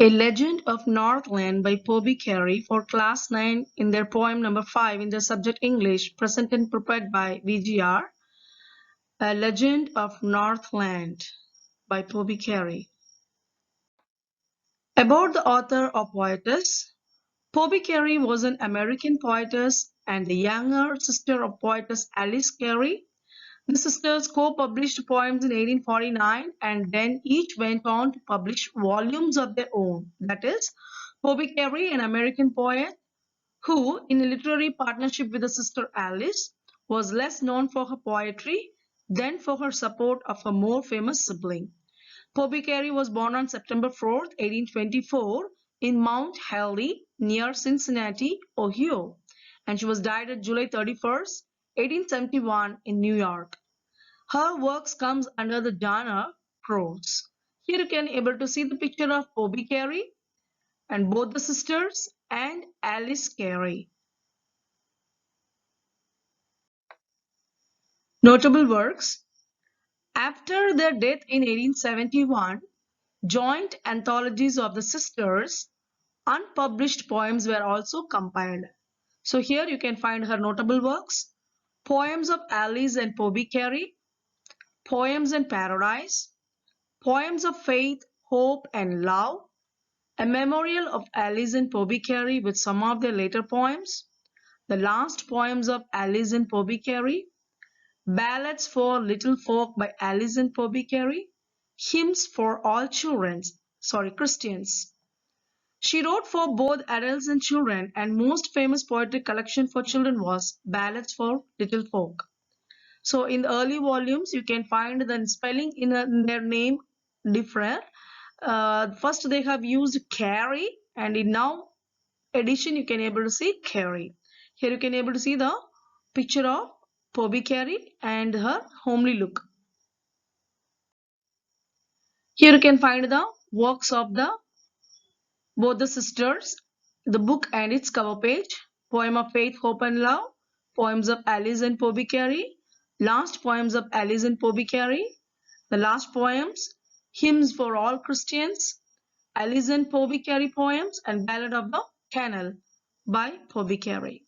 A Legend of Northland by Pobby Carey for Class 9 in their poem number 5 in their subject English, present and prepared by VGR. A Legend of Northland by Pobby Carey. About the author or poetess. Pobby Carey was an American poetess and the younger sister of poetess Alice Carey. The sisters co-published poems in 1849 and then each went on to publish volumes of their own. That is, Pobby Carey, an American poet who, in a literary partnership with her sister Alice, was less known for her poetry than for her support of her more famous sibling. Pobby Carey was born on September 4, 1824 in Mount Holly near Cincinnati, Ohio, and she was died on July 31st, 1871 in New York. Her works comes under the genre prose. Here you can able to see the picture of Pobby Carey and both the sisters and Alice Carey. Notable works. After their death in 1871, joint anthologies of the sisters, unpublished poems were also compiled. So here you can find her notable works. Poems of Alice and Pobby Carey, Poems in Paradise, Poems of Faith, Hope and Love, a memorial of Alice and Pobby Carey with some of their later poems, the last poems of Alice and Pobby Carey, Ballads for Little Folk by Alice and Pobby Carey, Hymns for all Christians. She wrote for both adults and children, and most famous poetry collection for children was Ballads for Little Folk. So in the early volumes, you can find the spelling in their name different. First they have used Carey, and in now edition you can able to see Carey. Here you can able to see the picture of Pobby Carey and her homely look. Here you can find the works of both the sisters, the book and its cover page, Poem of Faith, Hope and Love, Poems of Alice and Pobby Carey, Last Poems of Alice and Pobby Carey, the last poems, Hymns for All Christians, Alice and Pobby Carey poems, and Ballad of the Canal by Pobby Carey.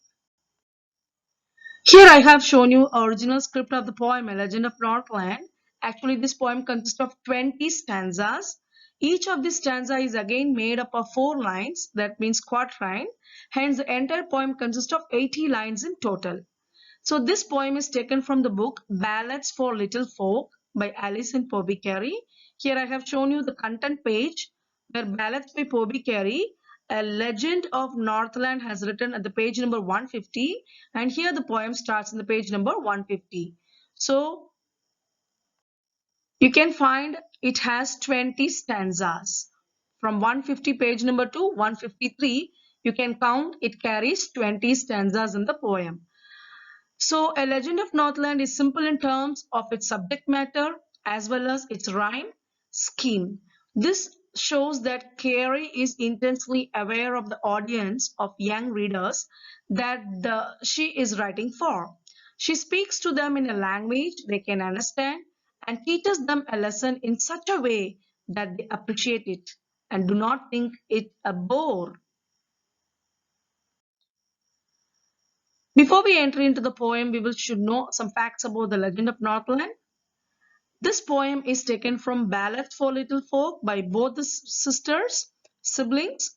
Here I have shown you original script of the poem A Legend of Northland. Actually, this poem consists of 20 stanzas. Each of these stanza is again made up of 4 lines, that means quatrain. Hence, the entire poem consists of 80 lines in total. So, this poem is taken from the book Ballads for Little Folk by Alice and Pobby Carey. Here I have shown you the content page where Ballads by Pobby Carey, A Legend of Northland has written at the page number 150, and here the poem starts in the page number 150. So you can find it has 20 stanzas. From 150 page number to 153, you can count it carries 20 stanzas in the poem. So A Legend of Northland is simple in terms of its subject matter as well as its rhyme scheme. This shows that Carey is intensely aware of the audience of young readers that she is writing for. She speaks to them in a language they can understand and teaches them a lesson in such a way that they appreciate it and do not think it a bore. Before we enter into the poem, we should know some facts about the Legend of Northland. This poem is taken from Ballads for Little Folk by both the siblings.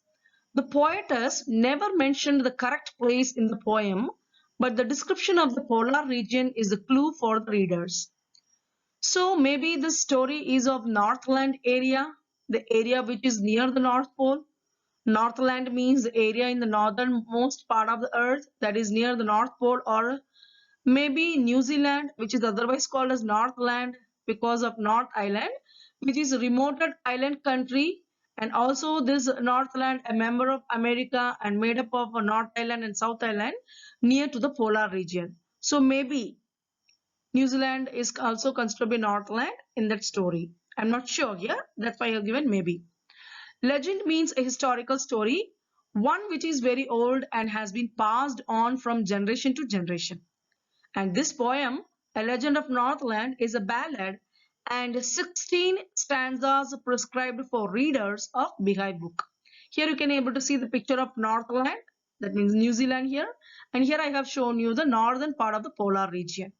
The poetess never mentioned the correct place in the poem, but the description of the polar region is a clue for the readers. So maybe the story is of Northland area, the area which is near the North Pole. Northland means the area in the northernmost part of the earth that is near the North Pole, or maybe New Zealand, which is otherwise called as Northland because of North Island, which is a remote island country, and also this Northland, a member of America and made up of North Island and South Island near to the polar region. So maybe New Zealand is also considered to be Northland in that story. I'm not sure here, that's why I've given maybe. Legend means a historical story, one which is very old and has been passed on from generation to generation. And this poem, A Legend of Northland, is a ballad and 16 stanzas prescribed for readers of Beehive book. Here you can able to see the picture of Northland, that means New Zealand here, and here I have shown you the northern part of the polar region.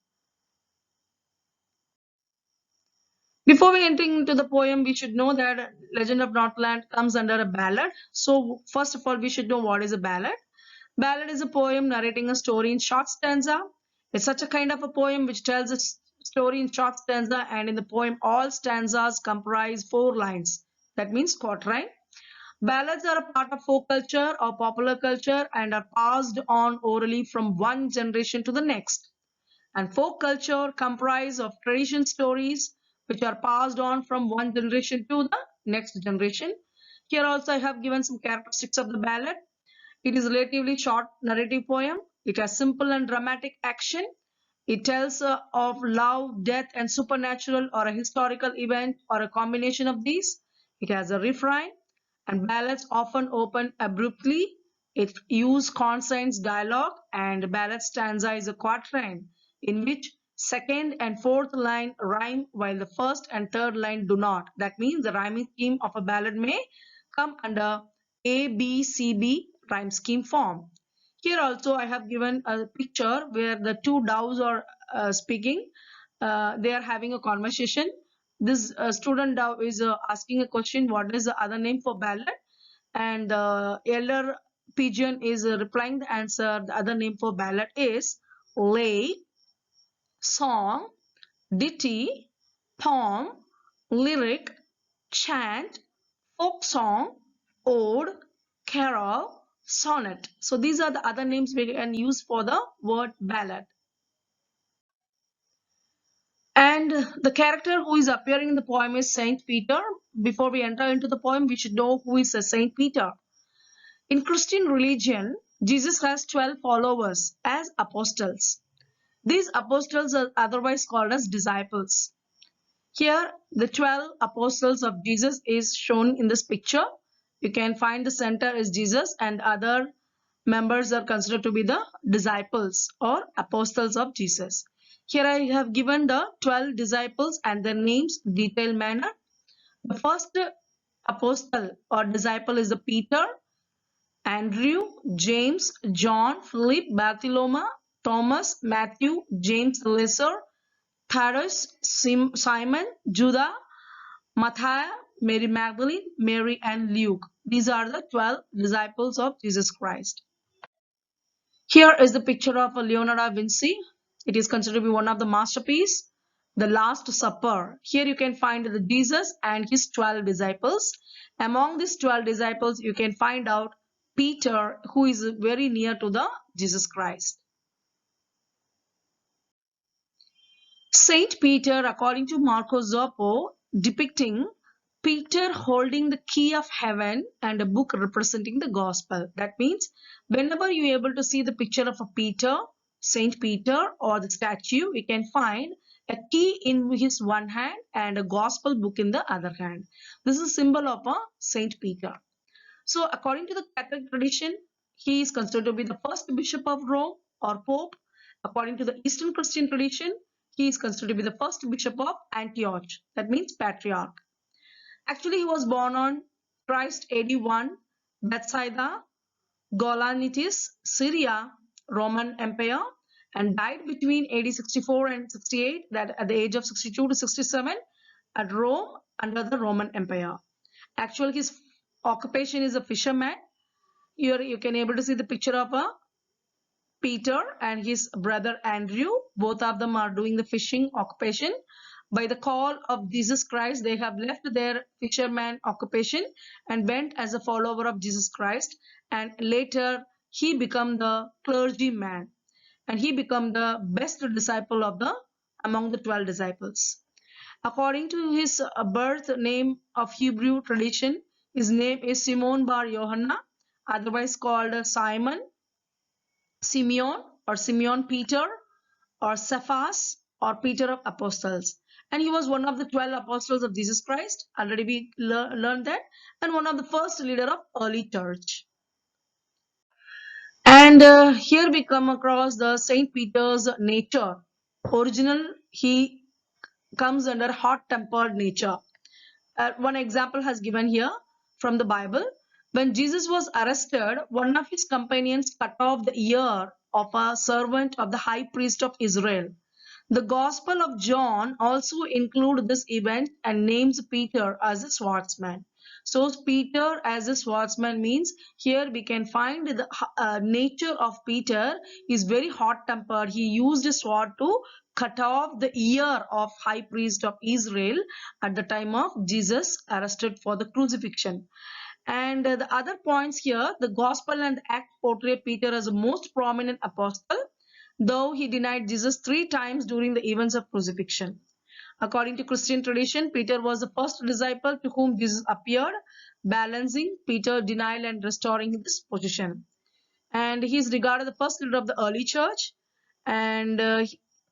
Before we entering into the poem, we should know that Legend of Northland comes under a ballad. So first of all, we should know what is a ballad. Ballad is a poem narrating a story in short stanza. It's such a kind of a poem which tells a story in short stanza, and in the poem all stanzas comprise 4 lines. That means quatrain. Ballads are a part of folk culture or popular culture and are passed on orally from one generation to the next. And folk culture comprise of tradition stories which are passed on from one generation to the next generation. Here also I have given some characteristics of the ballad. It is a relatively short narrative poem. It has simple and dramatic action. It tells of love, death, and supernatural or a historical event or a combination of these. It has a refrain, and ballads often open abruptly. It uses consonants dialogue, and ballad stanza is a quatrain in which second and fourth line rhyme while the first and third line do not. That means the rhyming scheme of a ballad may come under A, B, C, B rhyme scheme form. Here also I have given a picture where the two doves are speaking. They are having a conversation. This student dove is asking a question, what is the other name for ballad? And the elder pigeon is replying the answer. The other name for ballad is lay, song, ditty, poem, lyric, chant, folk song, ode, carol, sonnet. So these are the other names we can use for the word ballad. And the character who is appearing in the poem is Saint Peter. Before we enter into the poem, we should know who is Saint Peter. In Christian religion, Jesus has 12 followers as apostles. These apostles are otherwise called as disciples. Here, the 12 apostles of Jesus is shown in this picture. You can find the center is Jesus and other members are considered to be the disciples or apostles of Jesus. Here I have given the 12 disciples and their names in detailed manner. The first apostle or disciple is the Peter, Andrew, James, John, Philip, Bartholomew, Thomas, Matthew, James the Lesser, Thaddeus, Simon, Judah, Matthias, Mary Magdalene, Mary and Luke. These are the 12 disciples of Jesus Christ. Here is the picture of Leonardo da Vinci. It is considered to be one of the masterpieces. The Last Supper. Here you can find the Jesus and his 12 disciples. Among these 12 disciples, you can find out Peter, who is very near to the Jesus Christ. Saint Peter, according to Marco Zoppo, depicting Peter holding the key of heaven and a book representing the gospel. That means whenever you are able to see the picture of a Peter, Saint Peter or the statue, we can find a key in his one hand and a gospel book in the other hand. This is a symbol of a Saint Peter. So according to the Catholic tradition, he is considered to be the first bishop of Rome or pope. According to the Eastern Christian tradition, he is considered to be the first bishop of Antioch. That means patriarch. Actually, he was born on Christ AD 1, Bethsaida, Golanitis, Syria, Roman Empire, and died between AD 64 and 68, that at the age of 62 to 67 at Rome under the Roman Empire. Actually, his occupation is a fisherman. Here you can able to see the picture of a Peter and his brother Andrew. Both of them are doing the fishing occupation. By the call of Jesus Christ, they have left their fisherman occupation and went as a follower of Jesus Christ. And later he became the clergyman, and he became the best disciple of the among the 12 disciples. According to his birth name of Hebrew tradition, his name is Simon Bar Yohanna, otherwise called Simon, Simeon or Simeon Peter or Cephas or Peter of Apostles. And he was one of the 12 apostles of Jesus Christ. Already we learned that. And one of the first leader of early church. And here we come across the Saint Peter's nature. Original, he comes under hot-tempered nature. One example has given here from the Bible. When Jesus was arrested, one of his companions cut off the ear of a servant of the high priest of Israel. The Gospel of John also includes this event and names Peter as a swordsman. So Peter as a swordsman means here we can find the nature of Peter is very hot-tempered. He used a sword to cut off the ear of high priest of Israel at the time of Jesus arrested for the crucifixion. And the other points here, the Gospel and Act portray Peter as the most prominent apostle, though he denied Jesus 3 times during the events of crucifixion. According to Christian tradition, Peter was the first disciple to whom Jesus appeared, balancing Peter's denial and restoring his position. And he is regarded the first leader of the early church. And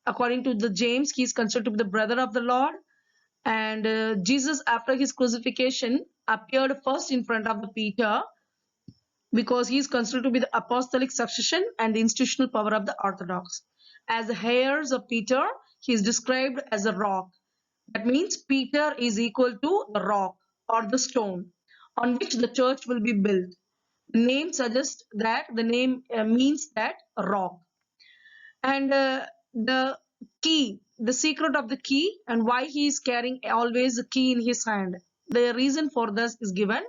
according to the James, he is considered to be the brother of the Lord. And Jesus, after his crucifixion, appeared first in front of the Peter, because he is considered to be the apostolic succession and the institutional power of the Orthodox. As the heirs of Peter, he is described as a rock. That means Peter is equal to the rock or the stone on which the church will be built. The name suggests that the name means that rock. And the key, the secret of the key, and why he is carrying always the key in his hand. The reason for this is given.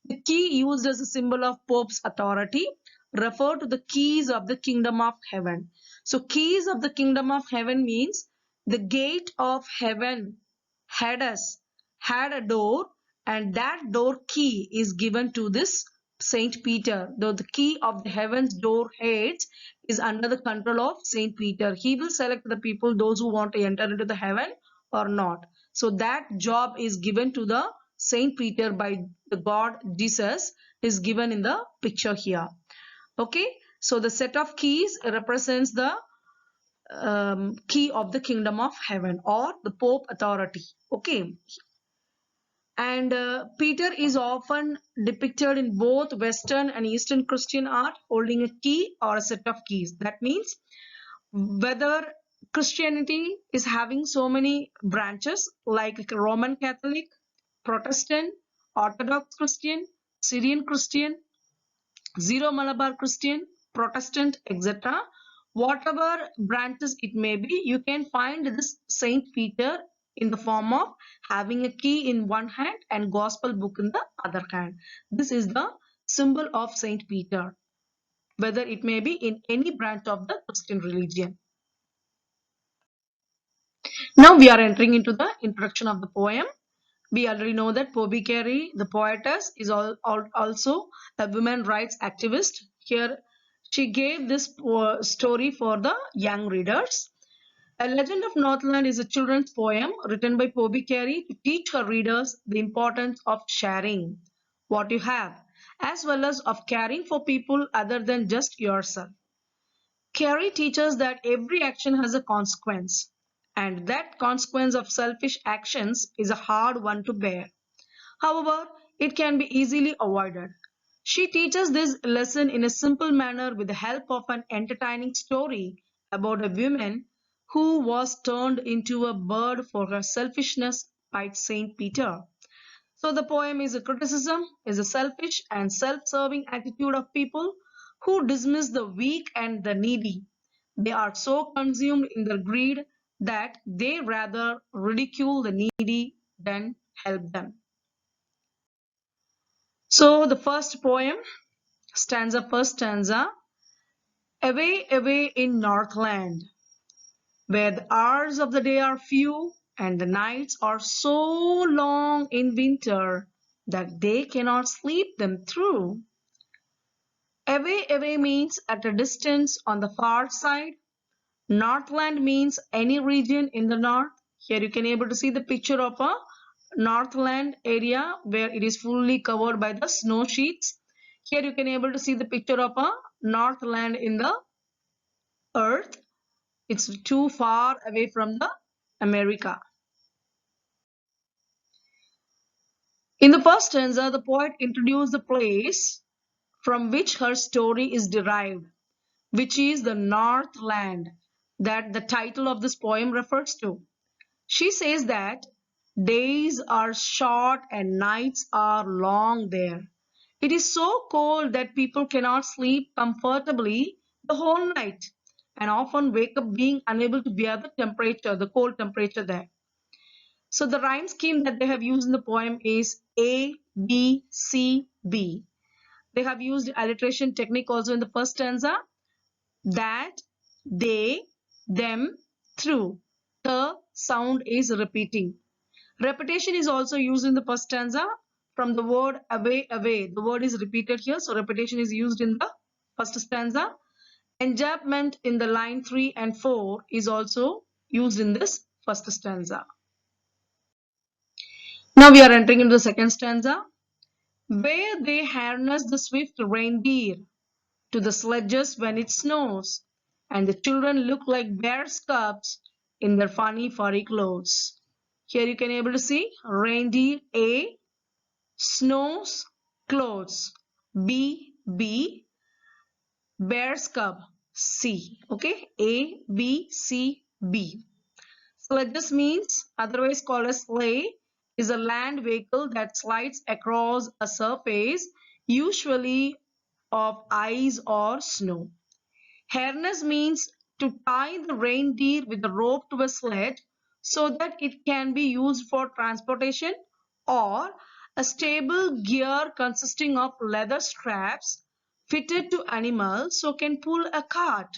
The key used as a symbol of Pope's authority refer to the keys of the kingdom of heaven. So keys of the kingdom of heaven means the gate of heaven, Hades, had a door, and that door key is given to this Saint Peter. Though the key of the heaven's door Hades is under the control of Saint Peter. He will select the people, those who want to enter into the heaven or not. So that job is given to the Saint Peter by the God Jesus is given in the picture here. Okay, so the set of keys represents the key of the kingdom of heaven or the Pope authority. Okay, and Peter is often depicted in both Western and Eastern Christian art holding a key or a set of keys. That means whether Christianity is having so many branches like Roman Catholic, Protestant, Orthodox Christian, Syrian Christian, Zero Malabar Christian, Protestant, etc. Whatever branches it may be, you can find this Saint Peter in the form of having a key in one hand and gospel book in the other hand. This is the symbol of Saint Peter, whether it may be in any branch of the Christian religion. Now we are entering into the introduction of the poem. We already know that Pobby Carey, the poetess, is also a women rights activist. Here, she gave this story for the young readers. A Legend of Northland is a children's poem written by Pobby Carey to teach her readers the importance of sharing what you have, as well as of caring for people other than just yourself. Carey teaches that every action has a consequence, and that consequence of selfish actions is a hard one to bear. However, it can be easily avoided. She teaches this lesson in a simple manner with the help of an entertaining story about a woman who was turned into a bird for her selfishness by Saint Peter. So the poem is a criticism, is a selfish and self-serving attitude of people who dismiss the weak and the needy. They are so consumed in their greed that they rather ridicule the needy than help them. So the first poem, first stanza, away, away in Northland, where the hours of the day are few and the nights are so long in winter that they cannot sleep them through. Away, away means at a distance on the far side. Northland means any region in the north. Here you can able to see the picture of a Northland area where it is fully covered by the snow sheets. Here you can able to see the picture of a Northland in the earth. It's too far away from the America. In the first stanza, the poet introduced the place from which her story is derived, which is the Northland that the title of this poem refers to. She says that days are short and nights are long there. It is so cold that people cannot sleep comfortably the whole night and often wake up being unable to bear the temperature, the cold temperature there. So the rhyme scheme that they have used in the poem is A, B, C, B. They have used alliteration technique also in the first stanza. That, they, them, through. The sound is repeating. Repetition is also used in the first stanza. From the word away, away, the word is repeated here. So repetition is used in the first stanza. Enjambment in the line 3 and 4 is also used in this first stanza. Now we are entering into the second stanza, where they harness the swift reindeer to the sledges when it snows, and the children look like bears' cubs in their funny furry clothes. Here you can able to see reindeer A, snows, clothes B, B, bear's cub C. Okay, A, B, C, B. Sledges means, otherwise called as sleigh, is a land vehicle that slides across a surface, usually of ice or snow. Harness means to tie the reindeer with a rope to a sled so that it can be used for transportation, or a stable gear consisting of leather straps fitted to animals so can pull a cart.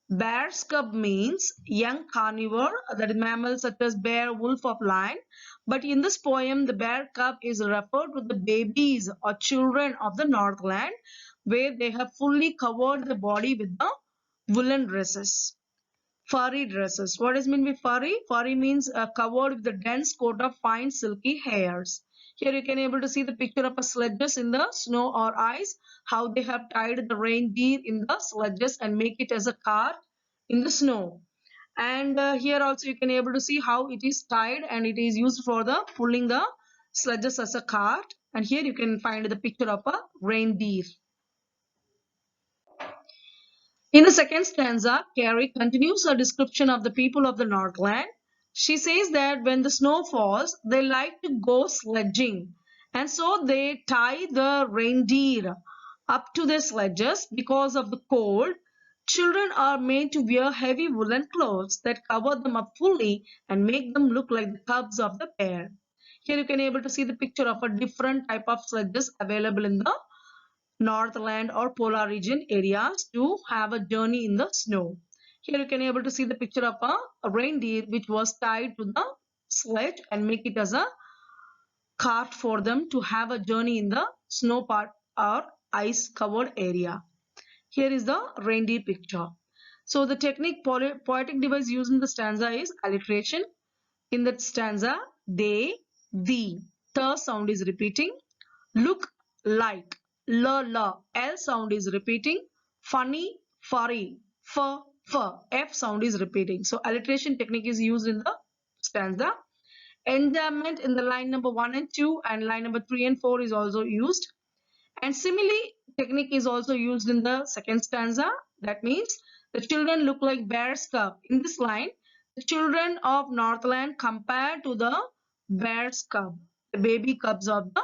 Bear's cub means young carnivore, that is mammals such as bear, wolf, or lion. But in this poem, the bear cub is referred to the babies or children of the Northland, where they have fully covered the body with the woolen dresses. Furry dresses. What does mean by furry? Furry means covered with a dense coat of fine silky hairs. Here you can able to see the picture of a sledges in the snow or ice, how they have tied the reindeer in the sledges and make it as a cart in the snow. And here also you can able to see how it is tied and it is used for the pulling the sledges as a cart. And here you can find the picture of a reindeer. In the second stanza, Carrie continues her description of the people of the Northland. She says that when the snow falls, they like to go sledging, and so they tie the reindeer up to their sledges because of the cold. Children are made to wear heavy woolen clothes that cover them up fully and make them look like the cubs of the bear. Here you can able to see the picture of a different type of sledges available in the Northland or polar region areas to have a journey in the snow. Here you can able to see the picture of a reindeer which was tied to the sledge and make it as a cart for them to have a journey in the snow part or ice covered area. Here is the reindeer picture. So the technique poetic device used in the stanza is alliteration. In that stanza, they, the, sound is repeating. Look like, L sound is repeating. Funny, furry, F sound is repeating. So alliteration technique is used in the stanza. Enjambment in the line number 1 and 2 and line number 3 and 4 is also used. And simile technique is also used in the second stanza. That means the children look like bear's cub. In this line, the children of Northland compare to the bear's cub, the baby cubs of the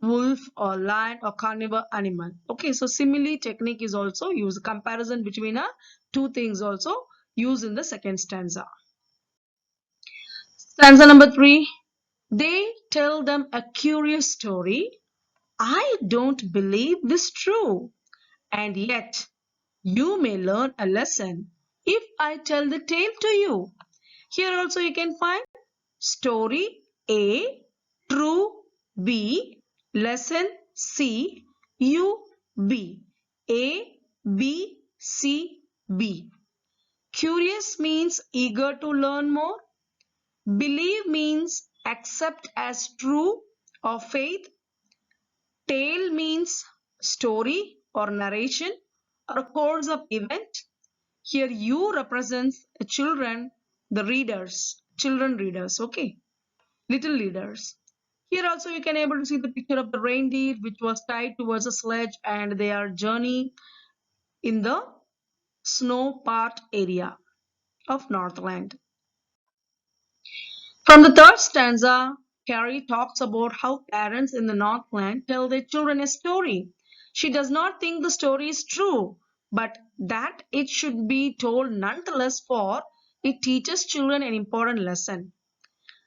wolf or lion or carnivore animal. Okay, so simile technique is also used. Comparison between two things also used in the second stanza. Stanza number 3. They tell them a curious story. I don't believe this true. And yet, you may learn a lesson if I tell the tale to you. Here also you can find story A, true B, lesson C, U B. A, B, C, B. Curious means eager to learn more. Believe means accept as true or faith. Tale means story or narration or course of event. Here you represents children, the readers, children readers, okay, little leaders. Here also you can able to see the picture of the reindeer which was tied towards a sledge and they are journeying in the snow part area of Northland. From the third stanza, Carrie talks about how parents in the Northland tell their children a story. She does not think the story is true, but that it should be told nonetheless, for it teaches children an important lesson.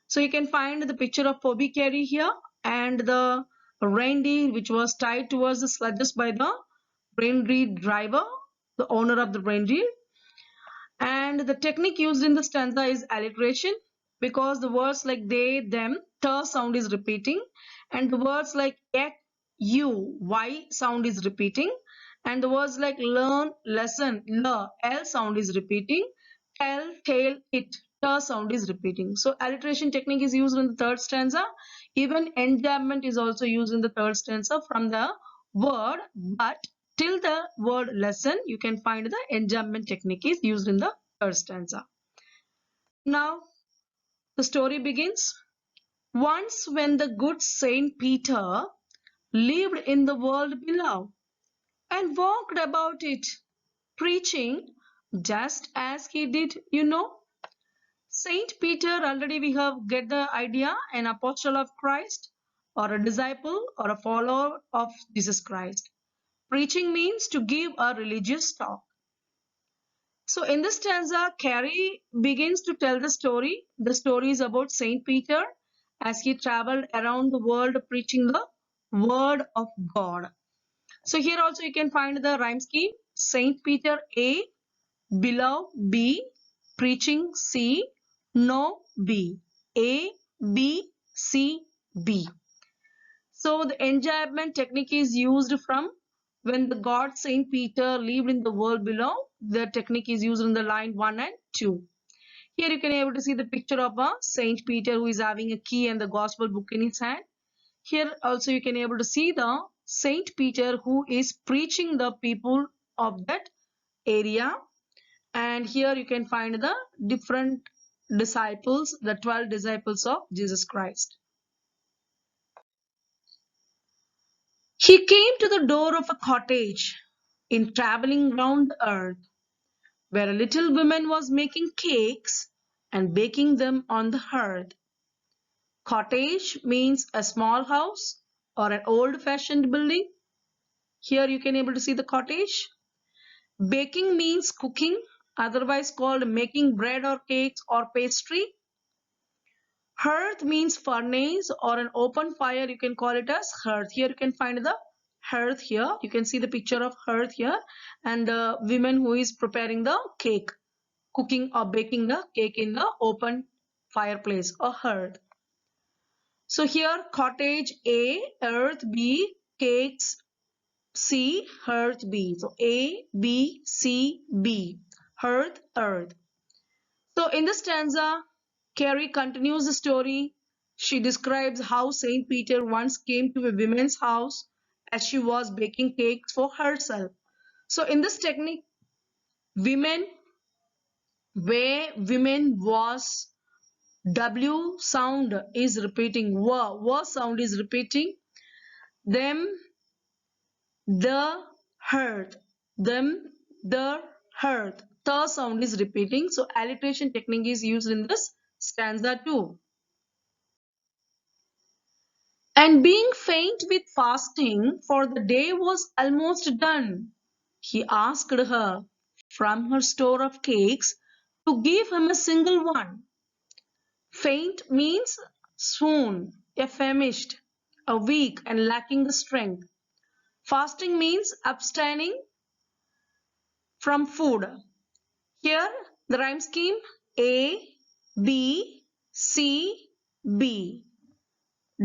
So you can find the picture of Phoebe Carey here and the reindeer which was tied towards the sledges by the reindeer driver, the owner of the reindeer. And the technique used in the stanza is alliteration, because the words like they, them, the sound is repeating, and the words like ek, you, y sound is repeating, and the words like learn, lesson, l sound is repeating, tell, tale, it, the sound is repeating. So alliteration technique is used in the third stanza. Even enjambment is also used in the third stanza from the word, but till the word lesson, you can find the enjambment technique is used in the third stanza. Now, the story begins. Once when the good Saint Peter lived in the world below and walked about it, preaching just as he did, Saint Peter, already we have get the idea, an apostle of Christ or a disciple or a follower of Jesus Christ. Preaching means to give a religious talk. So in this stanza, Carrie begins to tell the story. The story is about Saint Peter as he traveled around the world preaching the word of God. So here also you can find the rhyme scheme. Saint Peter A, below B, preaching C, no B. A, B, C, B. So the enjambment technique is used from when the god Saint Peter lived in the world below. The technique is used in the line 1 and 2. Here you can able to see the picture of a Saint Peter who is having a key and the gospel book in his hand. Here also you can able to see the Saint Peter who is preaching the people of that area. And here you can find the different disciples, the 12 disciples of Jesus Christ. He came to the door of a cottage in traveling round the earth, where a little woman was making cakes and baking them on the hearth. Cottage means a small house or an old-fashioned building. Here you can able to see the cottage. Baking means cooking, otherwise called making bread or cakes or pastry. Hearth means furnace or an open fire. You can call it as hearth. Here you can find the hearth here. You can see the picture of hearth here and the woman who is preparing the cake, cooking or baking the cake in the open fireplace or hearth. So here cottage A, earth B, cakes C, hearth B. So A, B, C, B, hearth, earth. So in the stanza, Carrie continues the story. She describes how Saint Peter once came to a woman's house as she was baking cakes for herself. So in this technique, women, where women was W sound is repeating, wa sound is repeating, them, the, hearth, them, the, hearth. The sound is repeating. So alliteration technique is used in this stanza too. And being faint with fasting, for the day was almost done, he asked her from her store of cakes to give him a single one. Faint means swoon, famished, a weak and lacking the strength. Fasting means abstaining from food. Here the rhyme scheme A, B, C, B.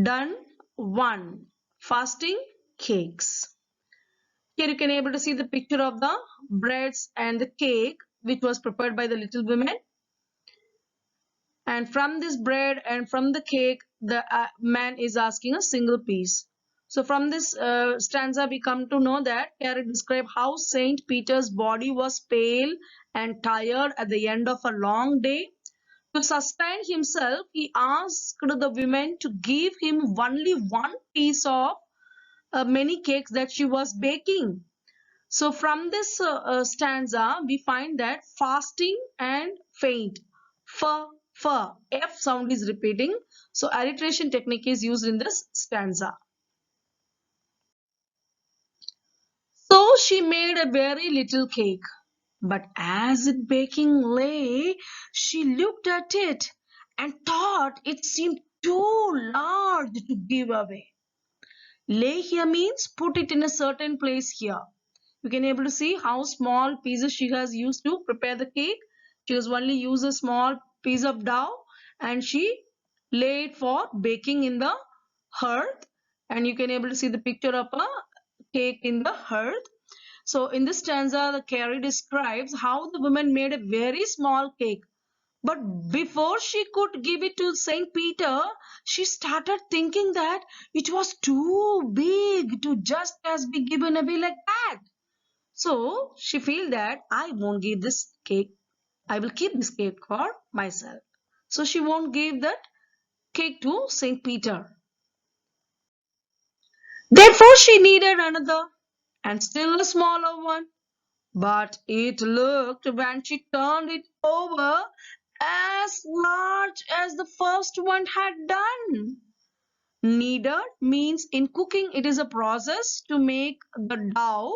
Done 1. Fasting cakes. Here you can able to see the picture of the breads and the cake which was prepared by the little women. And from this bread and from the cake, the man is asking a single piece. So from this stanza, we come to know that Carrie describes how Saint Peter's body was pale and tired at the end of a long day. To sustain himself, he asked the women to give him only one piece of many cakes that she was baking. So from this stanza, we find that fasting and faint. Fur. F sound is repeating. So alliteration technique is used in this stanza. So she made a very little cake. But as it baking lay, she looked at it and thought it seemed too large to give away. Lay here means put it in a certain place here. You can able to see how small pieces she has used to prepare the cake. She has only used a small piece of dough and she laid for baking in the hearth, and you can able to see the picture of a cake in the hearth. So in this stanza, the Carrie describes how the woman made a very small cake. But before she could give it to Saint Peter, she started thinking that it was too big to just as be given away like that. So she feel that I won't give this cake. I will keep this cake for myself. So she won't give that cake to Saint Peter. Therefore she needed another and still a smaller one. But it looked, when she turned it over, as large as the first one had done. Kneaded means in cooking it is a process to make the dough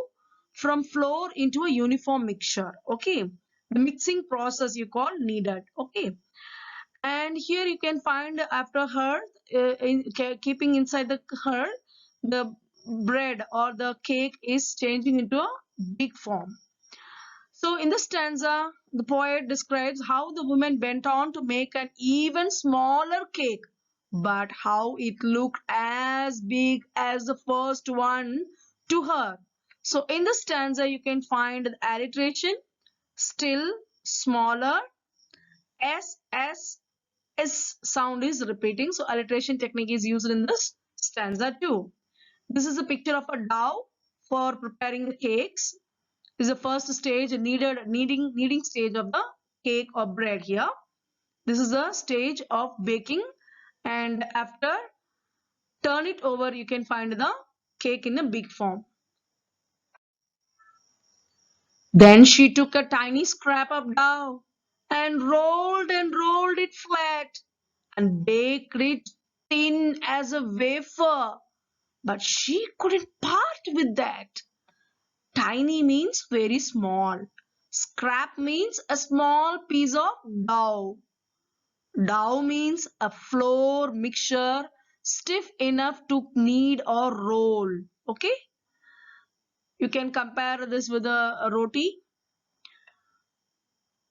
from flour into a uniform mixture. Okay, the mixing process you call kneaded. Okay, and here you can find after her keeping inside the her the bread or the cake is changing into a big form. So in the stanza, the poet describes how the woman went on to make an even smaller cake, but how it looked as big as the first one to her. So in the stanza, you can find the alliteration, still, smaller, S sound is repeating. So alliteration technique is used in this stanza too. This is a picture of a dough for preparing the cakes. This is the first stage, kneading stage of the cake or bread here. This is the stage of baking, and after turn it over, you can find the cake in a big form. Then she took a tiny scrap of dough and rolled it flat and baked it thin as a wafer. But she couldn't part with that. Tiny means very small. Scrap means a small piece of dough. Dough means a flour mixture stiff enough to knead or roll. Okay, you can compare this with a roti.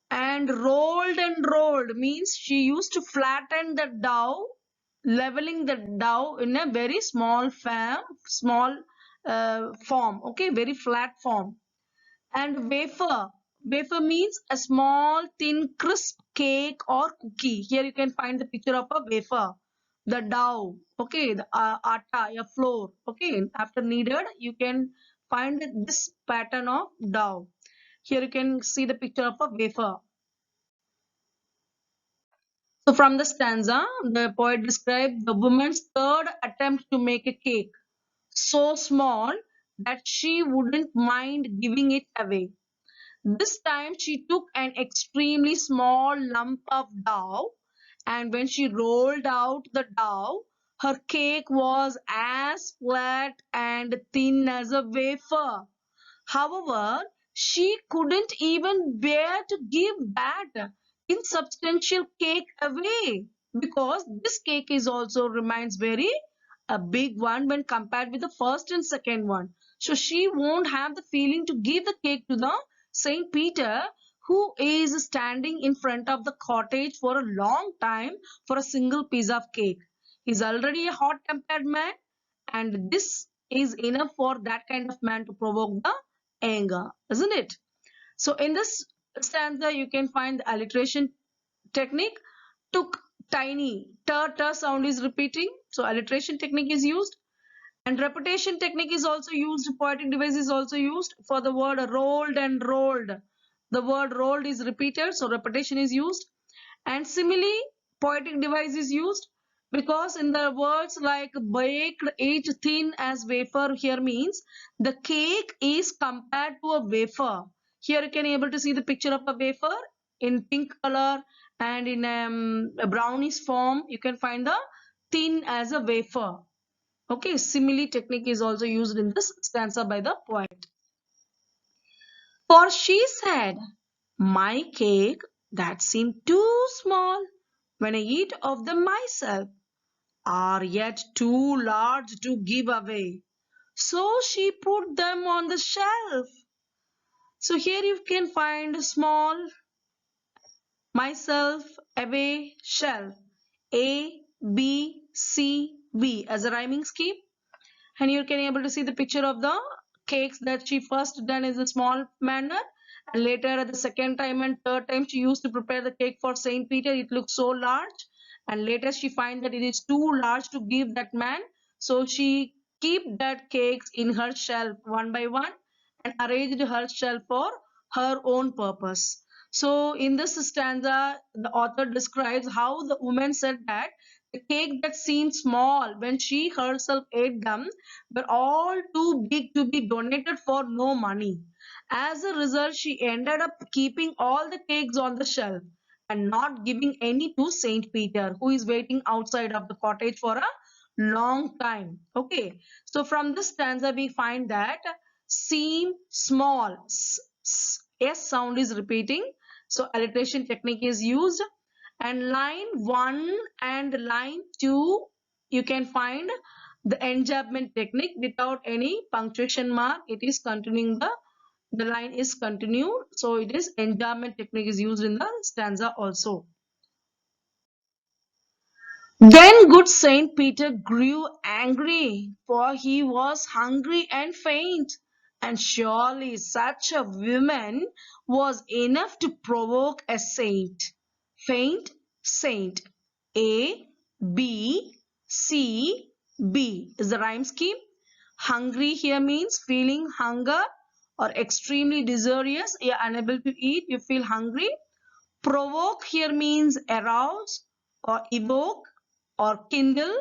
And rolled means she used to flatten the dough, leveling the dough in a very small form. Okay, very flat form. And wafer means a small thin crisp cake or cookie. Here you can find the picture of a wafer, the dough, okay, the atta, a flour. Okay, after kneaded you can find this pattern of dough. Here you can see the picture of a wafer. So from the stanza, the poet described the woman's third attempt to make a cake, so small that she wouldn't mind giving it away. This time she took an extremely small lump of dough, and when she rolled out the dough, her cake was as flat and thin as a wafer. However, she couldn't even bear to give that insubstantial cake away, because this cake is also remains very a big one when compared with the first and second one. So she won't have the feeling to give the cake to the Saint Peter, who is standing in front of the cottage for a long time for a single piece of cake. He's already a hot tempered man, and this is enough for that kind of man to provoke the anger, isn't it? So in this stanza, you can find the alliteration technique. Took tiny, t sound is repeating. So alliteration technique is used. And repetition technique is also used. Poetic device is also used for the word rolled and rolled. The word rolled is repeated, so repetition is used. And simile, poetic device is used, because in the words like baked it thin as wafer here means the cake is compared to a wafer. Here you can able to see the picture of a wafer in pink color, and in a brownish form you can find the thin as a wafer. Okay, simile technique is also used in this stanza by the poet. For she said, my cake that seemed too small when I eat of them myself are yet too large to give away. So she put them on the shelf. So here you can find small, myself, away, shelf. A, B, C, B as a rhyming scheme. And you can able to see the picture of the cakes that she first done in a small manner, and later at the second time and third time she used to prepare the cake for Saint Peter. It looks so large, and later she find that it is too large to give that man, so she keep that cakes in her shelf one by one and arranged her shelf for her own purpose. So in this stanza the author describes how the woman said that the cake that seemed small when she herself ate them were all too big to be donated for no money. As a result, she ended up keeping all the cakes on the shelf and not giving any to Saint Peter, who is waiting outside of the cottage for a long time. Okay, so from this stanza, we find that seem small, S sound is repeating, so alliteration technique is used, and line 1 and line 2 you can find the enjambment technique without any punctuation mark. It is continuing, the line is continued, so it is enjambment technique is used in the stanza also. Then good Saint Peter grew angry, for he was hungry and faint, and surely such a woman was enough to provoke a saint. Faint, saint. A, B, C, B is the rhyme scheme. Hungry here means feeling hunger or extremely desirous. You are unable to eat, you feel hungry. Provoke here means arouse or evoke or kindle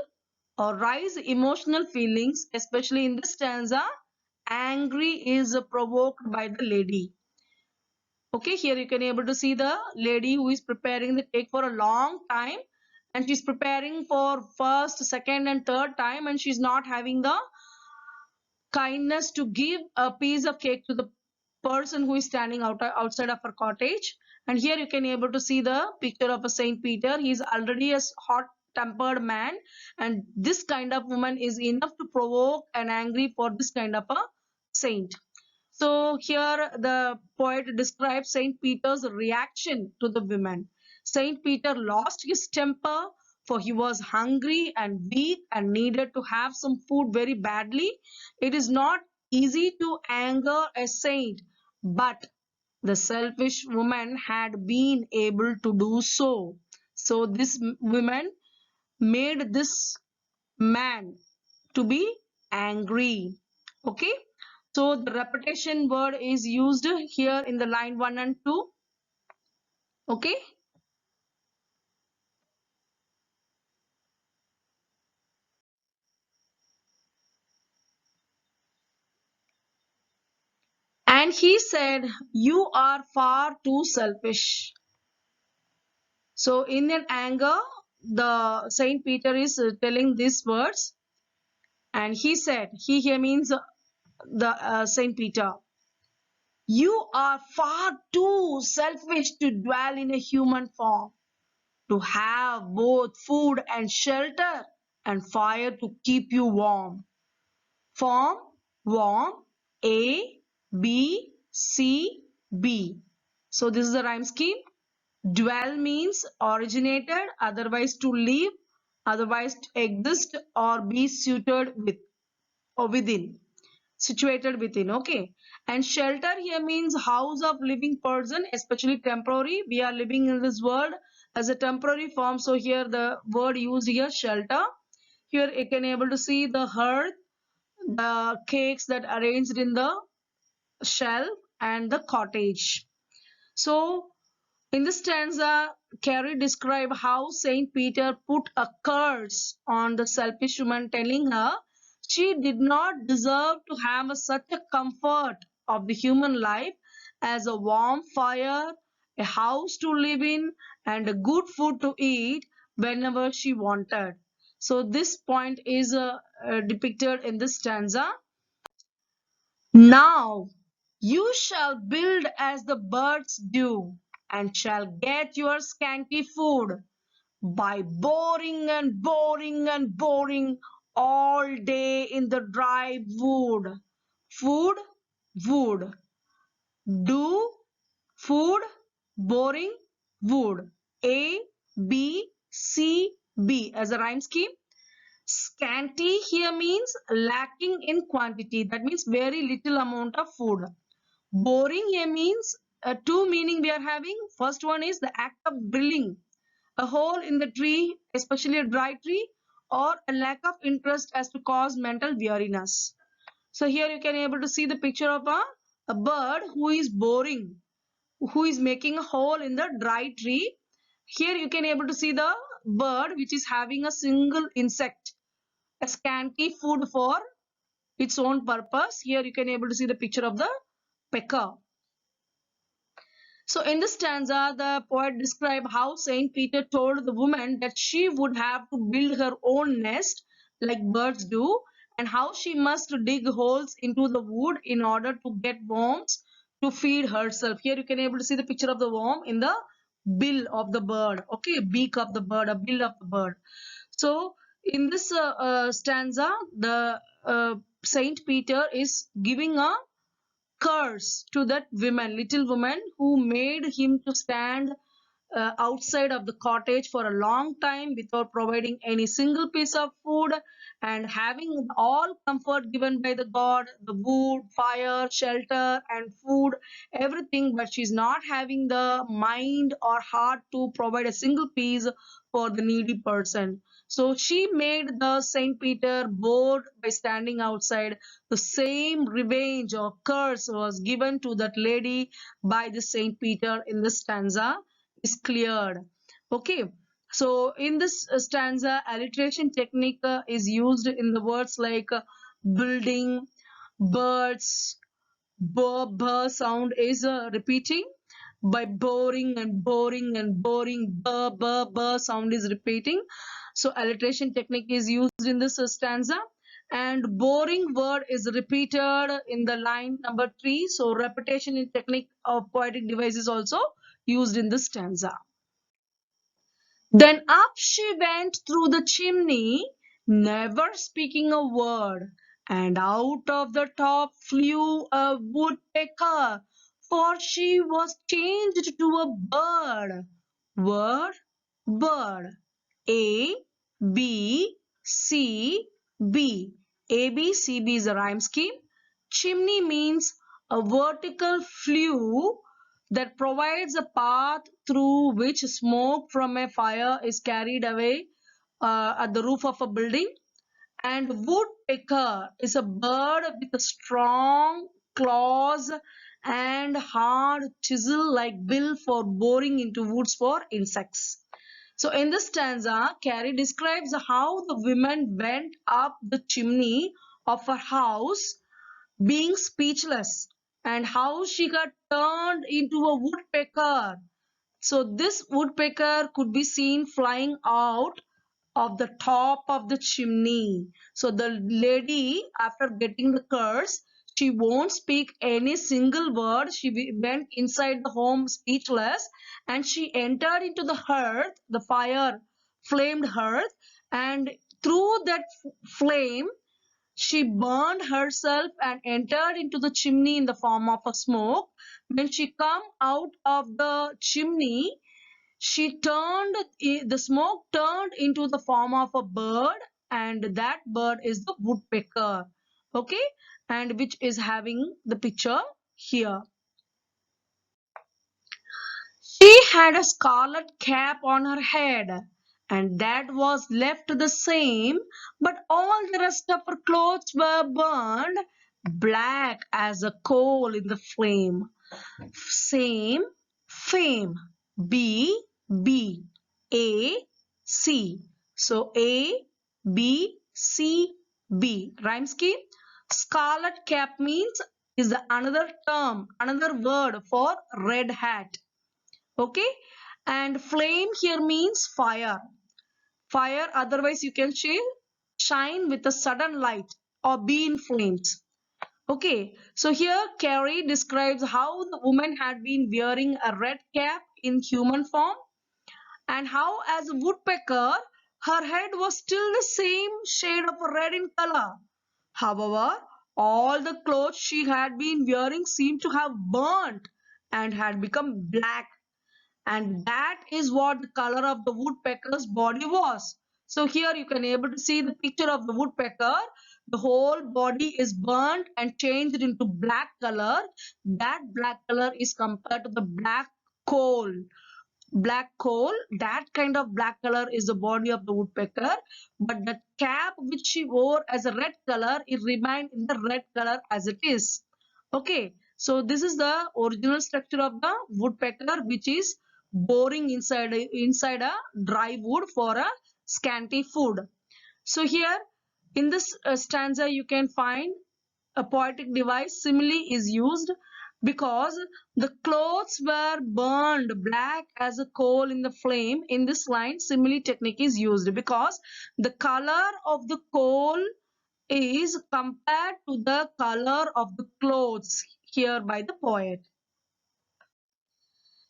or rise emotional feelings, especially in this stanza. Angry is provoked by the lady. Okay, here you can able to see the lady who is preparing the cake for a long time, and she's preparing for first, second and third time, and she's not having the kindness to give a piece of cake to the person who is standing outside of her cottage. And here you can able to see the picture of a Saint Peter. He is already a hot tempered man, and this kind of woman is enough to provoke an angry for this kind of a saint. So here the poet describes Saint Peter's reaction to the women. Saint Peter lost his temper, for he was hungry and weak and needed to have some food very badly. It is not easy to anger a saint, but the selfish woman had been able to do so. So this woman made this man to be angry. Okay, so the repetition word is used here in the line 1 and 2. Okay, and he said, you are far too selfish. So in an anger, the Saint Peter is telling these words, and he said, he here means the Saint Peter, you are far too selfish to dwell in a human form, to have both food and shelter and fire to keep you warm. Form, warm, A, B, C, B. So this is the rhyme scheme. Dwell means originated, otherwise to live, otherwise to exist or be suited with or within, situated within. Okay, and shelter here means house of living person, especially temporary. We are living in this world as a temporary form, so here the word used here, shelter. Here you can able to see the hearth, the cakes that arranged in the shelf, and the cottage. So in this stanza, Carey described how Saint Peter put a curse on the selfish woman, telling her she did not deserve to have such a comfort of the human life as a warm fire, a house to live in, and a good food to eat whenever she wanted. So this point is depicted in this stanza. Now you shall build as the birds do, and shall get your scanty food by boring and boring and boring all day in the dry wood. Food, wood. Do, food, boring, wood. A, B, C, B as a rhyme scheme. Scanty here means lacking in quantity. That means very little amount of food. Boring here means two meaning we are having. First one is the act of drilling a hole in the tree, especially a dry tree, or a lack of interest as to cause mental weariness. So here you can able to see the picture of a bird who is boring, who is making a hole in the dry tree. Here you can able to see the bird which is having a single insect, a scanty food for its own purpose. Here you can able to see the picture of the pecker. So in this stanza, the poet described how Saint Peter told the woman that she would have to build her own nest like birds do, and how she must dig holes into the wood in order to get worms to feed herself. Here you can able to see the picture of the worm in the bill of the bird. Okay, beak of the bird, a bill of the bird. So in this stanza, the Saint Peter is giving a curse to that woman, little woman, who made him to stand outside of the cottage for a long time without providing any single piece of food, and having all comfort given by the god, the wood, fire, shelter and food, everything, but she's not having the mind or heart to provide a single piece for the needy person. So she made the Saint Peter bored by standing outside. The same revenge or curse was given to that lady by the Saint Peter in this stanza is cleared. Okay, so in this stanza, alliteration technique is used in the words like building, birds, b sound is repeating. By boring and boring and boring, b sound is repeating. So alliteration technique is used in this stanza, and boring word is repeated in the line number 3. So repetition in technique of poetic device is also used in this stanza. Then up she went through the chimney, never speaking a word, and out of the top flew a woodpecker, for she was changed to a bird. Word, bird. A, B, C, B. A, B, C, B is a rhyme scheme. Chimney means a vertical flue that provides a path through which smoke from a fire is carried away at the roof of a building. And woodpecker is a bird with strong claws and hard chisel-like bill for boring into woods for insects. So in this stanza, Carrie describes how the woman went up the chimney of her house being speechless, and how she got turned into a woodpecker. So this woodpecker could be seen flying out of the top of the chimney. So the lady, after getting the curse, she won't speak any single word. She went inside the home speechless, and she entered into the hearth, the fire flamed hearth, and through that flame she burned herself and entered into the chimney in the form of a smoke. When she come out of the chimney, she turned, the smoke turned into the form of a bird, and that bird is the woodpecker. Okay, and which is having the picture here. She had a scarlet cap on her head, and that was left the same, but all the rest of her clothes were burned black as a coal in the flame. Same, fame. B, B. A, C. So A, B, C, B. Rhyme scheme. Scarlet cap means is the another term, another word for red hat. Okay, and flame here means fire. Fire, otherwise you can say shine with a sudden light or be in flames. Okay, so here Carrie describes how the woman had been wearing a red cap in human form and how, as a woodpecker, her head was still the same shade of red in color. However, all the clothes she had been wearing seemed to have burnt and had become black, and that is what the color of the woodpecker's body was. So here you can able to see the picture of the woodpecker. The whole body is burnt and changed into black color. That black color is compared to the black coal. Black coal, that kind of black color is the body of the woodpecker, but the cap which she wore as a red color, it remained in the red color as it is. Okay, so this is the original structure of the woodpecker, which is boring inside a dry wood for a scanty food. So here in this stanza you can find a poetic device simile is used because the clothes were burned black as a coal in the flame. In this line, simile technique is used because the color of the coal is compared to the color of the clothes here by the poet.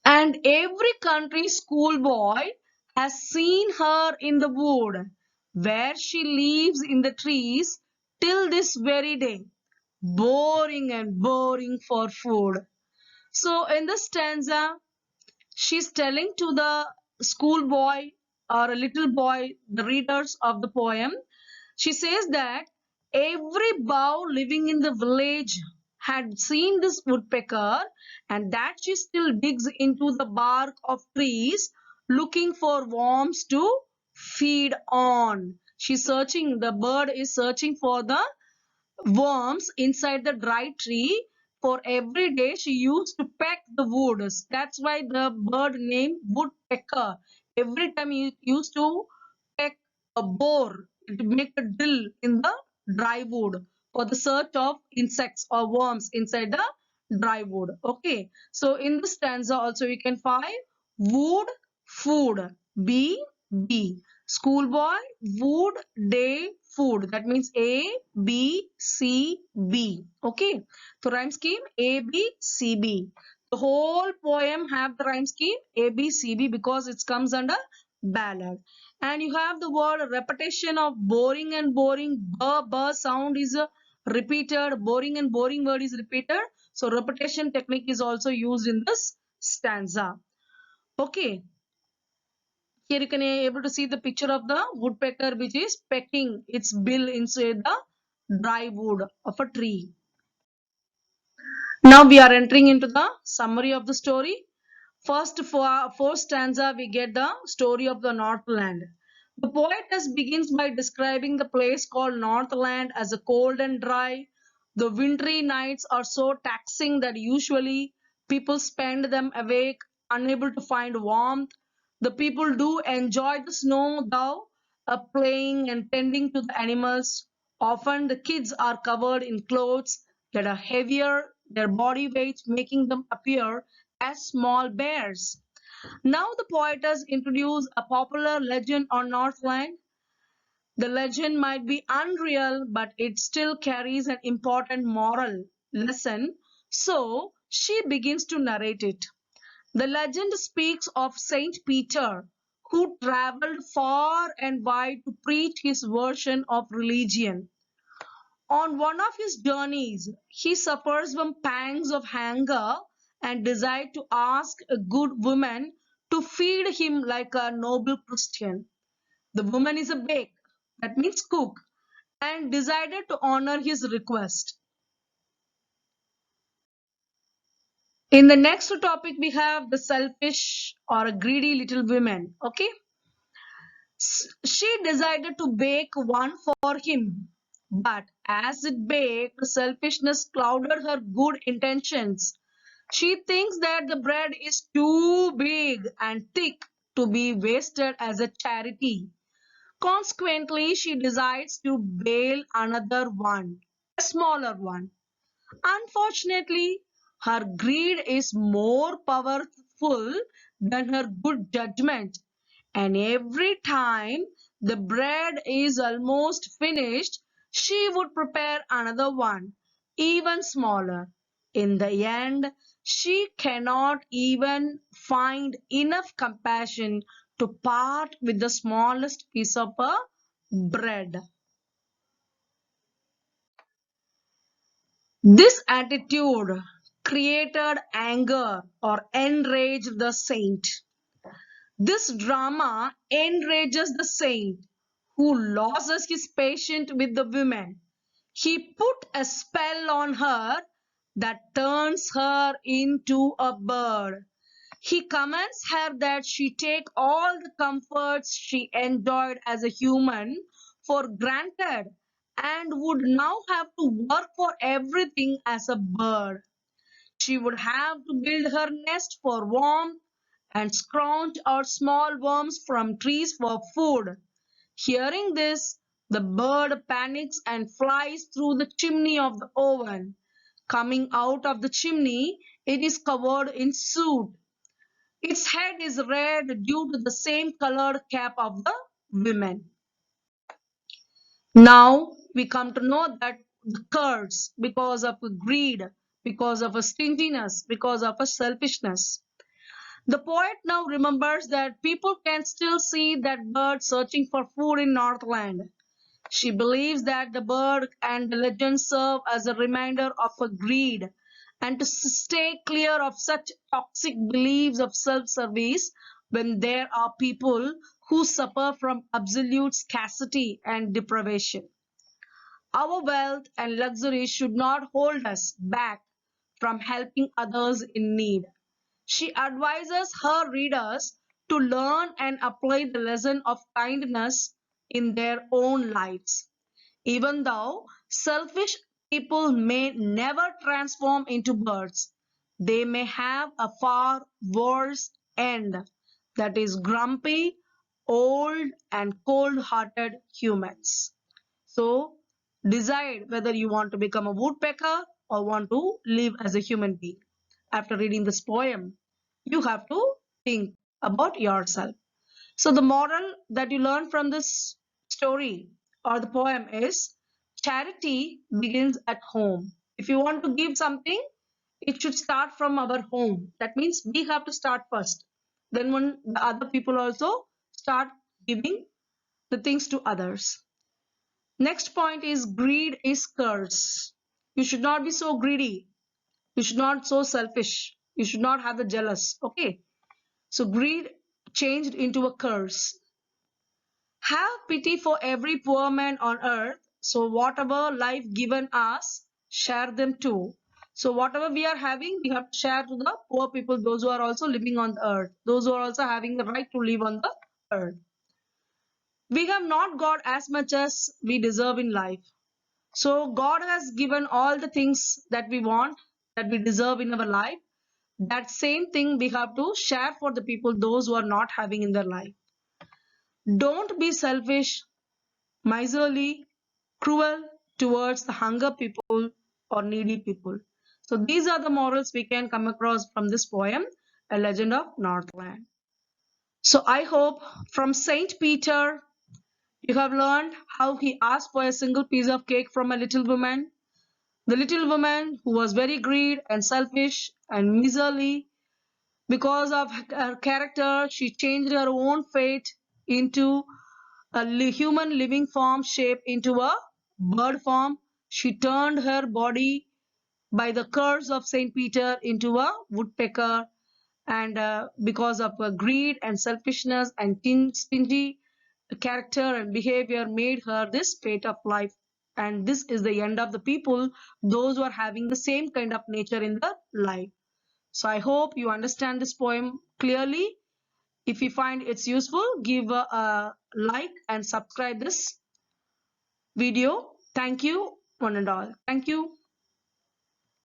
And every country schoolboy has seen her in the wood, where she lives in the trees till this very day, boring and boring for food. So in this stanza, she's telling to the schoolboy or a little boy, the readers of the poem, she says that every bow living in the village had seen this woodpecker and that she still digs into the bark of trees looking for worms to feed on. She's searching, the bird is searching for the worms inside the dry tree. For every day she used to peck the wood. That's why the bird named woodpecker. Every time he used to peck a bore to make a drill in the dry wood for the search of insects or worms inside the dry wood. Okay, so in the stanza also you can find wood, food, b, b, schoolboy, wood, day, food. That means A, B, C, B. Okay, so rhyme scheme A, B, C, B. The whole poem have the rhyme scheme A, B, C, B because it comes under ballad. And you have the word repetition of boring and boring. B sound is repeated. Boring and boring word is repeated. So repetition technique is also used in this stanza. Okay. Here you can able to see the picture of the woodpecker which is pecking its bill inside the dry wood of a tree. Now we are entering into the summary of the story. First four stanza we get the story of the Northland. The poetess begins by describing the place called Northland as a cold and dry. The wintry nights are so taxing that usually people spend them awake, unable to find warmth. The people do enjoy the snow though, playing and tending to the animals. Often the kids are covered in clothes that are heavier, their body weight making them appear as small bears. Now the poetess introduced a popular legend on Northland. The legend might be unreal, but it still carries an important moral lesson. So she begins to narrate it. The legend speaks of Saint Peter, who traveled far and wide to preach his version of religion. On one of his journeys, he suffers from pangs of hunger and desires to ask a good woman to feed him like a noble Christian. The woman is a bake, that means cook, and decided to honor his request. In the next topic, we have the selfish or a greedy little woman. Okay, she decided to bake one for him, but as it baked, selfishness clouded her good intentions. She thinks that the bread is too big and thick to be wasted as a charity. Consequently, she decides to bail another one, a smaller one. Unfortunately, her greed is more powerful full than her good judgment, and every time the bread is almost finished, she would prepare another one, even smaller. In the end, she cannot even find enough compassion to part with the smallest piece of her bread. This attitude created anger or enraged the saint. This drama enrages the saint who loses his patience with the woman. He put a spell on her that turns her into a bird. He commands her that she take all the comforts she enjoyed as a human for granted and would now have to work for everything as a bird. She would have to build her nest for warmth and scrounge out small worms from trees for food. Hearing this, the bird panics and flies through the chimney of the oven. Coming out of the chimney, it is covered in soot. Its head is red due to the same colored cap of the women. Now we come to know that the curse because of greed, because of a stinginess, because of a selfishness. The poet now remembers that people can still see that bird searching for food in Northland. She believes that the bird and the legend serve as a reminder of her greed and to stay clear of such toxic beliefs of self-service when there are people who suffer from absolute scarcity and deprivation. Our wealth and luxury should not hold us back from helping others in need. She advises her readers to learn and apply the lesson of kindness in their own lives. Even though selfish people may never transform into birds, they may have a far worse end, that is, grumpy, old, and cold hearted humans. So, decide whether you want to become a woodpecker or want to live as a human being. After reading this poem, you have to think about yourself. So the moral that you learn from this story or the poem is charity begins at home. If you want to give something, it should start from our home. That means we have to start first. Then when the other people also start giving the things to others. Next point is greed is curse. You should not be so greedy. You should not so selfish. You should not have the jealous. Okay. So greed changed into a curse. Have pity for every poor man on earth. So whatever life given us, share them too. So whatever we are having, we have to share to the poor people, those who are also living on the earth, those who are also having the right to live on the earth. We have not got as much as we deserve in life. So God has given all the things that we want, that we deserve in our life. That same thing we have to share for the people, those who are not having in their life. Don't be selfish, miserly, cruel towards the hunger people or needy people. So these are the morals we can come across from this poem, A Legend of Northland. So I hope from Saint Peter you have learned how he asked for a single piece of cake from a little woman. The little woman who was very greedy and selfish and miserly, because of her character, she changed her own fate into a human living form shape into a bird form. She turned her body by the curse of Saint Peter into a woodpecker, and because of greed and selfishness and stingy character and behavior made her this fate of life. And this is the end of the people, those who are having the same kind of nature in their life. So I hope you understand this poem clearly. If you find it's useful, give a like and subscribe this video. Thank you, one and all. Thank you.